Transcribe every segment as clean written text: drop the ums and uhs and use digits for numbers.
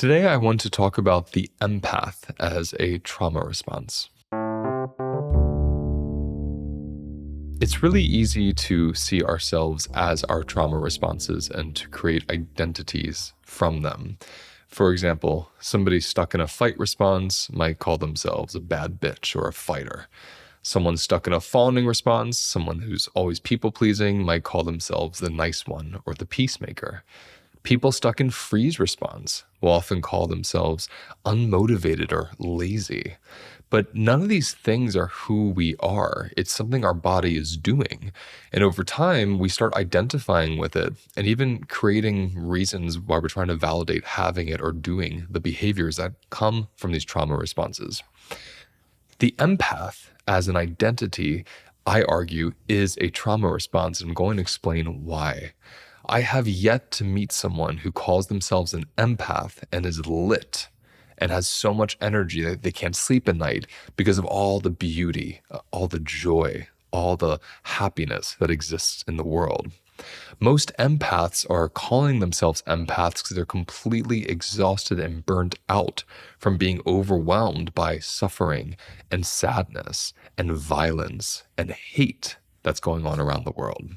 Today, I want to talk about the empath as a trauma response. It's really easy to see ourselves as our trauma responses and to create identities from them. For example, somebody stuck in a fight response might call themselves a bad bitch or a fighter. Someone stuck in a fawning response, someone who's always people-pleasing, might call themselves the nice one or the peacemaker. People stuck in freeze response will often call themselves unmotivated or lazy. But none of these things are who we are. It's something our body is doing. And over time, we start identifying with it and even creating reasons why we're trying to validate having it or doing the behaviors that come from these trauma responses. The empath as an identity, I argue, is a trauma response, and I'm going to explain why. I have yet to meet someone who calls themselves an empath and is lit and has so much energy that they can't sleep at night because of all the beauty, all the joy, all the happiness that exists in the world. Most empaths are calling themselves empaths because they're completely exhausted and burnt out from being overwhelmed by suffering and sadness and violence and hate that's going on around the world.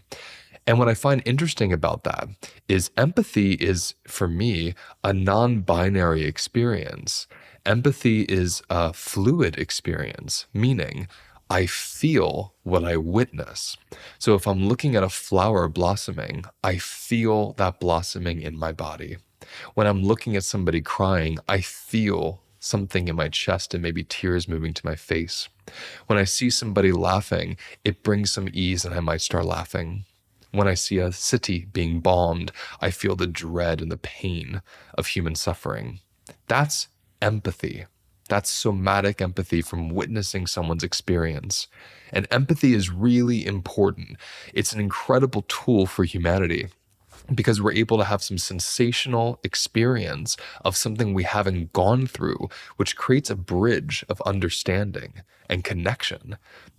And what I find interesting about that is empathy is, for me, a non-binary experience. Empathy is a fluid experience, meaning I feel what I witness. So if I'm looking at a flower blossoming, I feel that blossoming in my body. When I'm looking at somebody crying, I feel something in my chest and maybe tears moving to my face. When I see somebody laughing, it brings some ease and I might start laughing. When I see a city being bombed, I feel the dread and the pain of human suffering. That's empathy. That's somatic empathy from witnessing someone's experience. And empathy is really important. It's an incredible tool for humanity because we're able to have some sensational experience of something we haven't gone through, which creates a bridge of understanding and connection.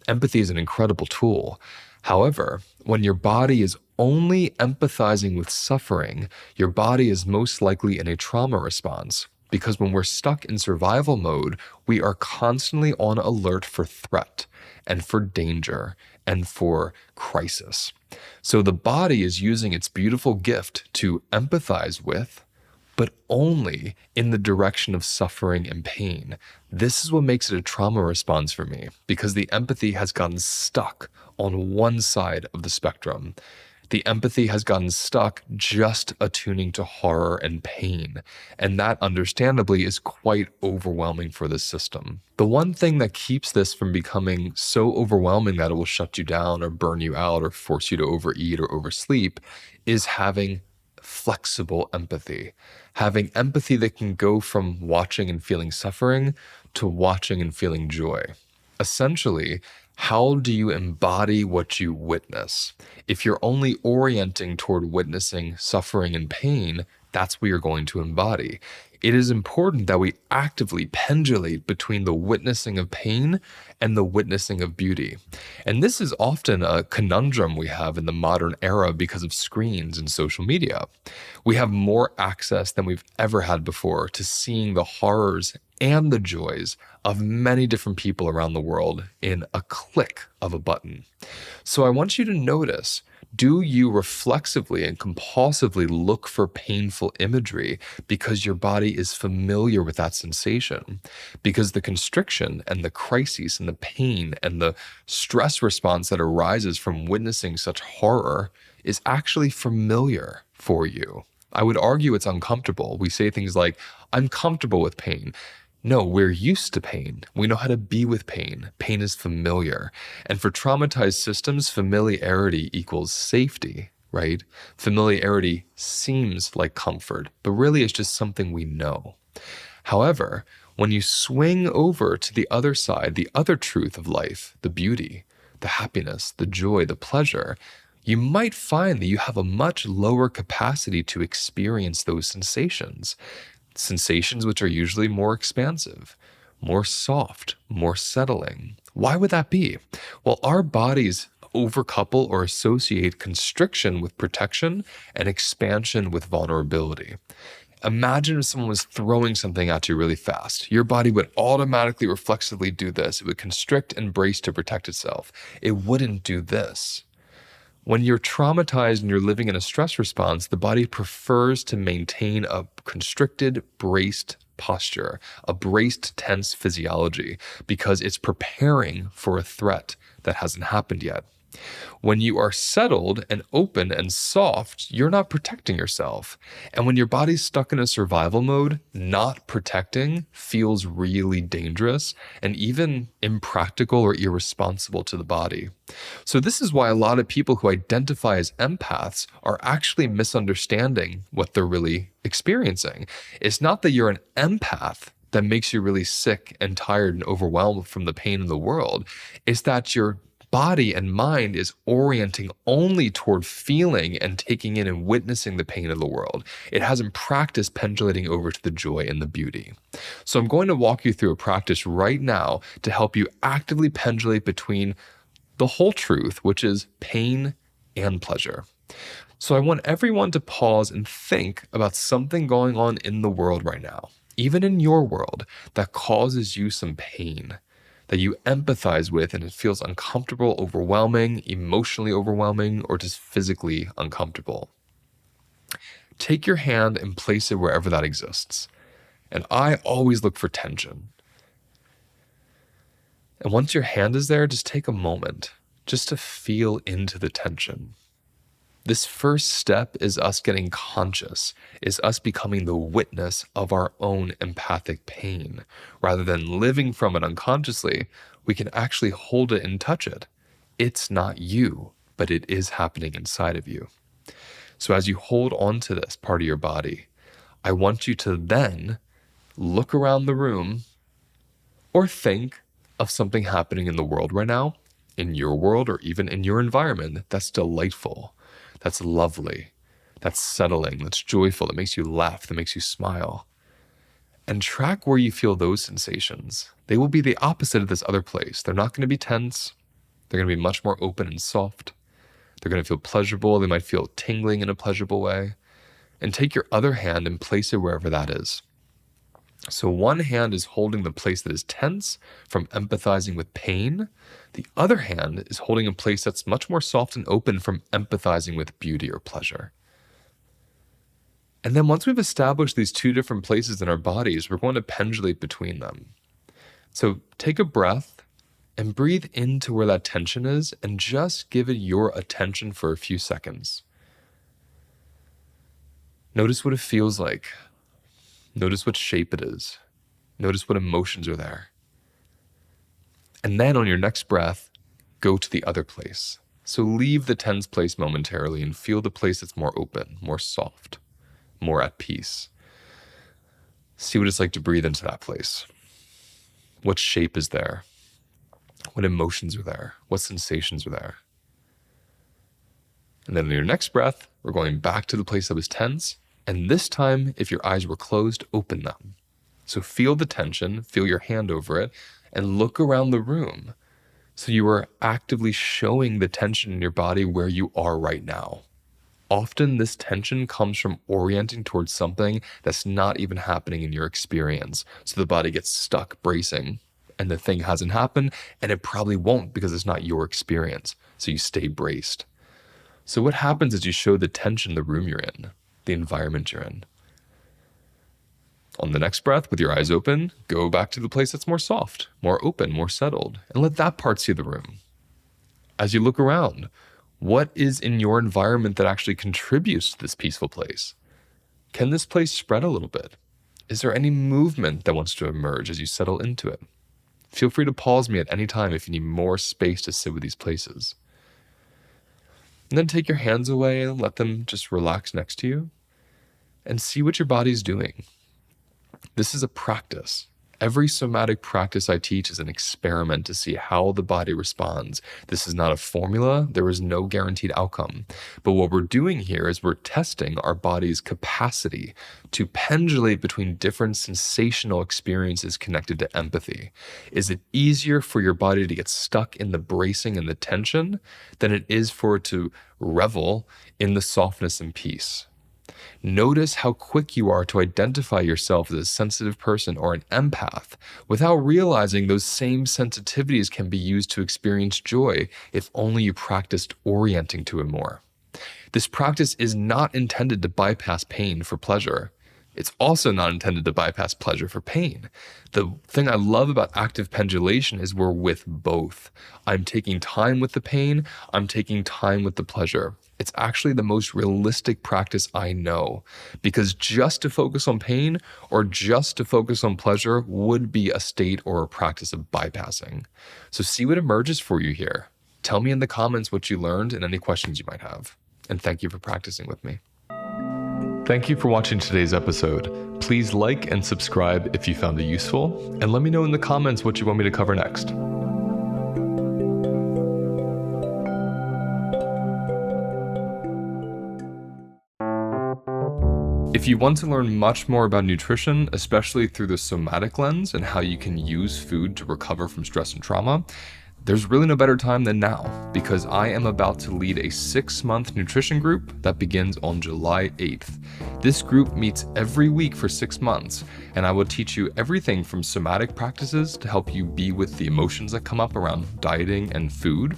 Empathy is an incredible tool. However, when your body is only empathizing with suffering, your body is most likely in a trauma response. Because when we're stuck in survival mode, we are constantly on alert for threat and for danger and for crisis. So the body is using its beautiful gift to empathize with, but only in the direction of suffering and pain. This is what makes it a trauma response for me, because the empathy has gotten stuck on one side of the spectrum. The empathy has gotten stuck just attuning to horror and pain, and that understandably is quite overwhelming for this system. The one thing that keeps this from becoming so overwhelming that it will shut you down or burn you out or force you to overeat or oversleep is having flexible empathy. Having empathy that can go from watching and feeling suffering to watching and feeling joy. Essentially, how do you embody what you witness? If you're only orienting toward witnessing suffering and pain, that's what you're going to embody. It is important that we actively pendulate between the witnessing of pain and the witnessing of beauty. And this is often a conundrum we have in the modern era because of screens and social media. We have more access than we've ever had before to seeing the horrors and the joys of many different people around the world in a click of a button. So I want you to notice, do you reflexively and compulsively look for painful imagery because your body is familiar with that sensation? Because the constriction and the crises and the pain and the stress response that arises from witnessing such horror is actually familiar for you. I would argue it's uncomfortable. We say things like, I'm comfortable with pain. No, we're used to pain. We know how to be with pain. Pain is familiar. And for traumatized systems, familiarity equals safety, right? Familiarity seems like comfort, but really it's just something we know. However, when you swing over to the other side, the other truth of life, the beauty, the happiness, the joy, the pleasure, you might find that you have a much lower capacity to experience those sensations. Sensations which are usually more expansive, more soft, more settling. Why would that be? Well, our bodies overcouple or associate constriction with protection and expansion with vulnerability. Imagine if someone was throwing something at you really fast. Your body would automatically reflexively do this. It would constrict and brace to protect itself. It wouldn't do this. When you're traumatized and you're living in a stress response, the body prefers to maintain a constricted, braced posture, a braced, tense physiology, because it's preparing for a threat that hasn't happened yet. When you are settled and open and soft, you're not protecting yourself. And when your body's stuck in a survival mode, not protecting feels really dangerous and even impractical or irresponsible to the body. So this is why a lot of people who identify as empaths are actually misunderstanding what they're really experiencing. It's not that you're an empath that makes you really sick and tired and overwhelmed from the pain in the world. It's that your body and mind is orienting only toward feeling and taking in and witnessing the pain of the world. It hasn't practiced pendulating over to the joy and the beauty. So I'm going to walk you through a practice right now to help you actively pendulate between the whole truth, which is pain and pleasure. So I want everyone to pause and think about something going on in the world right now, even in your world, that causes you some pain, that you empathize with and it feels uncomfortable, overwhelming, emotionally overwhelming, or just physically uncomfortable. Take your hand and place it wherever that exists. And I always look for tension. And once your hand is there, just take a moment just to feel into the tension. This first step is us getting conscious, is us becoming the witness of our own empathic pain. Rather than living from it unconsciously, we can actually hold it and touch it. It's not you, but it is happening inside of you. So as you hold on to this part of your body, I want you to then look around the room or think of something happening in the world right now, in your world or even in your environment, that's delightful, that's lovely, that's settling, that's joyful, that makes you laugh, that makes you smile. And track where you feel those sensations. They will be the opposite of this other place. They're not going to be tense. They're going to be much more open and soft. They're going to feel pleasurable. They might feel tingling in a pleasurable way. And take your other hand and place it wherever that is. So one hand is holding the place that is tense from empathizing with pain. The other hand is holding a place that's much more soft and open from empathizing with beauty or pleasure. And then once we've established these two different places in our bodies, we're going to pendulate between them. So take a breath and breathe into where that tension is and just give it your attention for a few seconds. Notice what it feels like. Notice what shape it is. Notice what emotions are there. And then on your next breath, go to the other place. So leave the tense place momentarily and feel the place that's more open, more soft, more at peace. See what it's like to breathe into that place. What shape is there? What emotions are there? What sensations are there? And then on your next breath, we're going back to the place that was tense. And this time, if your eyes were closed, open them. So feel the tension, feel your hand over it, and look around the room. So you are actively showing the tension in your body where you are right now. Often this tension comes from orienting towards something that's not even happening in your experience. So the body gets stuck bracing and the thing hasn't happened, and it probably won't because it's not your experience. So you stay braced. So what happens is you show the tension the room you're in, the environment you're in. On the next breath, with your eyes open, go back to the place that's more soft, more open, more settled, and let that part see the room. As you look around, what is in your environment that actually contributes to this peaceful place? Can this place spread a little bit? Is there any movement that wants to emerge as you settle into it? Feel free to pause me at any time if you need more space to sit with these places. And then take your hands away and let them just relax next to you and see what your body's doing. This is a practice. Every somatic practice I teach is an experiment to see how the body responds. This is not a formula. There is no guaranteed outcome. But what we're doing here is we're testing our body's capacity to pendulate between different sensational experiences connected to empathy. Is it easier for your body to get stuck in the bracing and the tension than it is for it to revel in the softness and peace? Notice how quick you are to identify yourself as a sensitive person or an empath without realizing those same sensitivities can be used to experience joy if only you practiced orienting to it more. This practice is not intended to bypass pain for pleasure. It's also not intended to bypass pleasure for pain. The thing I love about active pendulation is we're with both. I'm taking time with the pain, I'm taking time with the pleasure. It's actually the most realistic practice I know, because just to focus on pain or just to focus on pleasure would be a state or a practice of bypassing. So see what emerges for you here. Tell me in the comments what you learned and any questions you might have. And thank you for practicing with me. Thank you for watching today's episode. Please like and subscribe if you found it useful, and let me know in the comments what you want me to cover next. If you want to learn much more about nutrition, especially through the somatic lens and how you can use food to recover from stress and trauma, there's really no better time than now, because I am about to lead a 6-month nutrition group that begins on July 8th. This group meets every week for 6 months, and I will teach you everything from somatic practices to help you be with the emotions that come up around dieting and food,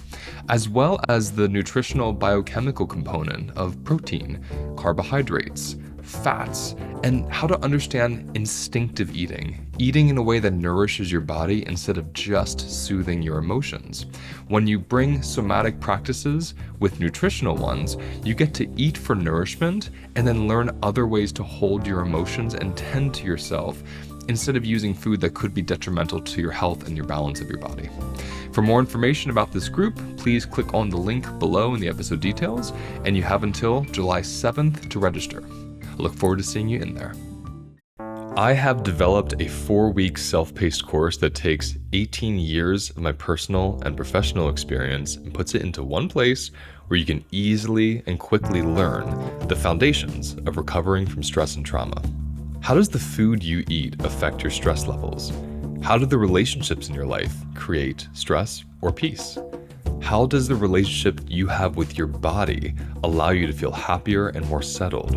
as well as the nutritional biochemical component of protein, carbohydrates, fats, and how to understand instinctive eating in a way that nourishes your body instead of just soothing your emotions. When you bring somatic practices with nutritional ones, you get to eat for nourishment and then learn other ways to hold your emotions and tend to yourself instead of using food that could be detrimental to your health and your balance of your body. For more information about this group, please click on the link below in the episode details, and you have until July 7th to register. I look forward to seeing you in there. I have developed a 4-week self-paced course that takes 18 years of my personal and professional experience and puts it into one place where you can easily and quickly learn the foundations of recovering from stress and trauma. How does the food you eat affect your stress levels? How do the relationships in your life create stress or peace? How does the relationship you have with your body allow you to feel happier and more settled?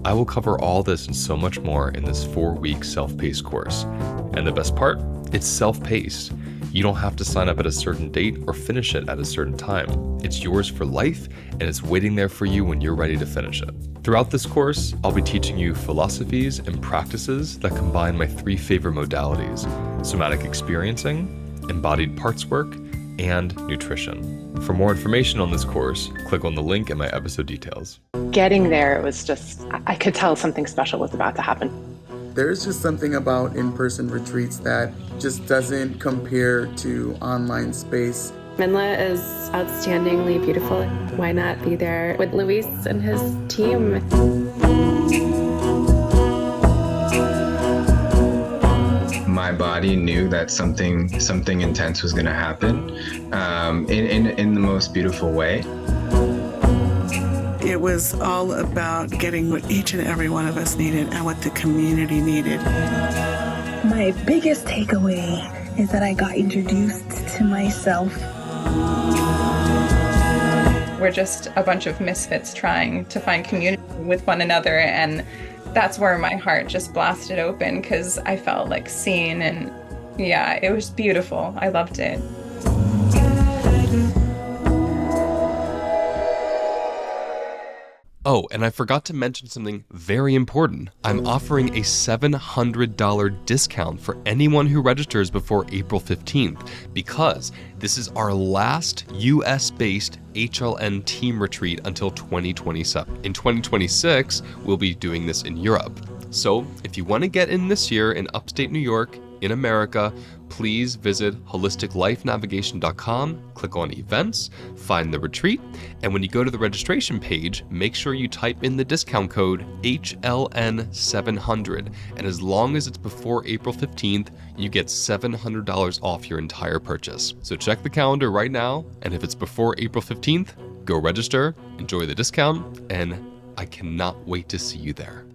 I will cover all this and so much more in this 4-week self-paced course. And the best part, it's self-paced. You don't have to sign up at a certain date or finish it at a certain time. It's yours for life, and it's waiting there for you when you're ready to finish it. Throughout this course, I'll be teaching you philosophies and practices that combine my 3 favorite modalities: somatic experiencing, embodied parts work, and nutrition. For more information on this course, click on the link in my episode details. Getting there, it was just, I could tell something special was about to happen. There's just something about in-person retreats that just doesn't compare to online space. Minla is outstandingly beautiful. Why not be there with Luis and his team? My body knew that something intense was going to happen in the most beautiful way. It was all about getting what each and every one of us needed and what the community needed. My biggest takeaway is that I got introduced to myself. We're just a bunch of misfits trying to find community with one another, and that's where my heart just blasted open because I felt like seen, and yeah, it was beautiful. I loved it. Oh, and I forgot to mention something very important. I'm offering a $700 discount for anyone who registers before April 15th because this is our last US-based HLN team retreat until 2027. In 2026, we'll be doing this in Europe. So if you want to get in this year in upstate New York, in America, please visit holisticlifenavigation.com, click on events, find the retreat, and when you go to the registration page, make sure you type in the discount code HLN700. And as long as it's before April 15th, you get $700 off your entire purchase. So check the calendar right now, and if it's before April 15th, go register, enjoy the discount, and I cannot wait to see you there.